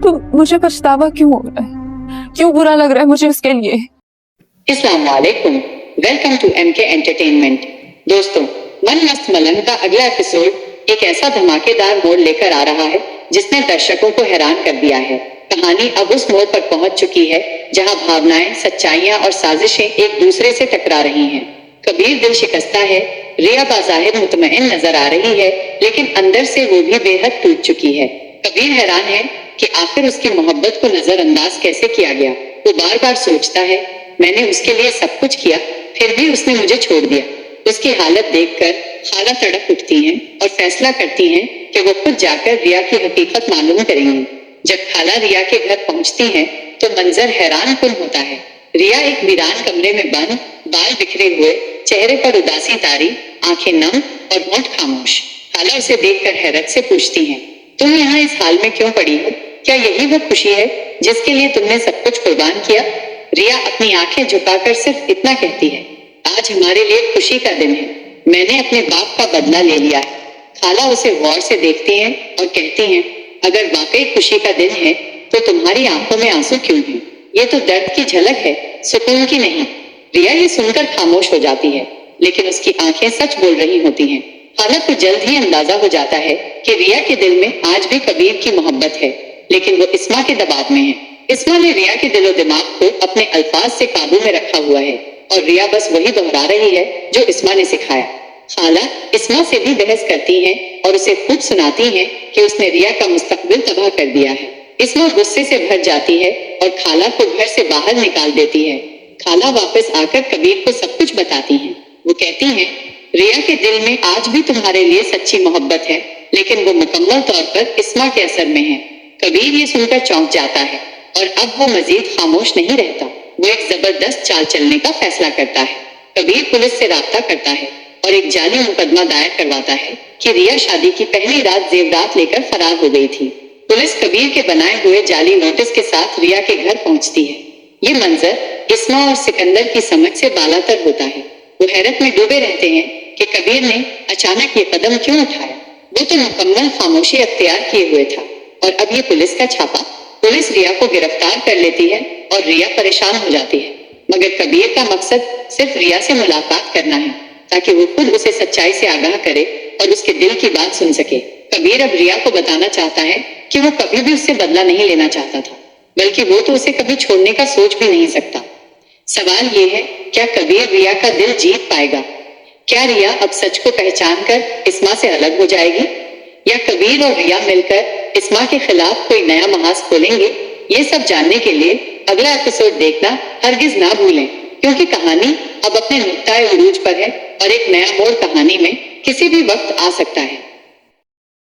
तो मुझे पछतावा क्यों हो रहा है, क्यों बुरा लग रहा है मुझे उसके लिए। अस्सलाम वालेकुम, वेलकम टू MK एंटरटेनमेंट। दोस्तों, मन मस्त मलंग का अगला एपिसोड एक ऐसा धमाकेदार मोड़ लेकर आ रहा है जिसने दर्शकों को हैरान कर दिया है। कहानी अब उस मोड़ पर पहुंच चुकी है जहां भावनाएं, सच्चाइयां और साजिशें एक दूसरे से टकरा रही हैं। कबीर दिल शिकस्ता है, रिया बाज़ाहिर मुतमईन नजर आ रही है, लेकिन अंदर से वो भी बेहद टूट चुकी है। कबीर हैरान है कि आखिर उसकी मोहब्बत को नजरअंदाज कैसे किया गया। वो बार बार सोचता है, मैंने उसके लिए सब कुछ किया, फिर भी उसने मुझे छोड़ दिया। उसकी हालत देखकर खाला तड़प उठती हैं और फैसला करती हैं कि वो खुद जाकर रिया की हकीकत मालूम करेंगी। जब खाला रिया के घर पहुंचती हैं, तो मंजर हैरान कुन होता है। रिया एक वीरान कमरे में बंद, बाल बिखरे हुए, चेहरे पर उदासी तारी, आंखें नम और होंठ खामोश। खाला उसे देखकर हैरत से पूछती हैं, तुम यहाँ इस हाल में क्यों पड़ी हो? क्या यही वो खुशी है जिसके लिए तुमने सब कुछ कुर्बान किया? रिया अपनी आंखें झुकाकर सिर्फ इतना कहती है, आज हमारे लिए खुशी का दिन है, मैंने अपने बाप का बदला ले लिया है। खाला उसे गौर से देखती हैं और कहती हैं, अगर वाकई खुशी का दिन है तो तुम्हारी आंखों में आंसू क्यों हैं? ये तो दर्द की झलक है, सुकून की नहीं। रिया ये सुनकर खामोश हो जाती है, लेकिन उसकी आंखें सच बोल रही होती हैं। खाला को जल्द ही अंदाजा हो जाता है कि रिया के दिल में आज भी कबीर की मोहब्बत है, लेकिन वो इस्मा के दबाव में है। इस्मा ने रिया के दिलो दिमाग को अपने अल्फाज से काबू में रखा हुआ है और रिया बस वही दोहरा रही है जो इस्मा ने सिखाया। खाला इस्मा से भी बहस करती हैं और उसे खूब सुनाती हैं कि उसने रिया का मुस्तकबिल तबाह कर दिया है। इस्मा गुस्से से भर जाती है और खाला को घर से बाहर निकाल देती है। खाला वापस आकर कबीर को सब कुछ बताती हैं। वो कहती हैं, रिया के दिल में आज भी तुम्हारे लिए सच्ची मोहब्बत है, लेकिन वो मुकम्मल तौर पर इस्मा के असर में है। कबीर ये सुनकर चौंक जाता है और अब वो मजीद खामोश नहीं रहता। वो एक जबरदस्त चाल चलने का फैसला करता है। कबीर पुलिस से राब्ता करता है और एक जाली मुकदमा दायर करवाता है कि रिया शादी की पहली रात जेवरात लेकर फरार हो गई थी। पुलिस कबीर के बनाए हुए जाली नोटिस के साथ रिया के घर पहुंचती है। ये मंजर इस्मा और सिकंदर की समझ से बालातर होता है। वो हैरत में डूबे रहते हैं कि कबीर ने अचानक ये कदम क्यों उठाया। वो तो मुकम्मल खामोशी अख्तियार किए हुए था और अब ये पुलिस का छापा। पुलिस रिया को गिरफ्तार कर लेती है और रिया परेशान हो जाती है, मगर कबीर का मकसद सिर्फ रिया से मुलाकात करना है ताकि वो खुद उसे सच्चाई से आगाह करे और उसके दिल की बात सुन सके। कबीर अब रिया को बताना चाहता है कि वो कभी भी उससे बदला नहीं लेना चाहता था, बल्कि वो तो उसे कभी छोड़ने का सोच भी नहीं सकता। सवाल ये है, क्या कबीर रिया का दिल जीत पाएगा? क्या रिया अब सच को पहचान कर इस्मा से अलग हो जाएगी, या कबीर और रिया मिलकर इस्मा के खिलाफ कोई नया महाज खोलेंगे? ये सब जानने के लिए अगला एपिसोड देखना हरगिज ना भूलें, क्योंकि कहानी अब अपने नुक्ताए उरूज पर है और एक नया मोड़ कहानी में किसी भी वक्त आ सकता है।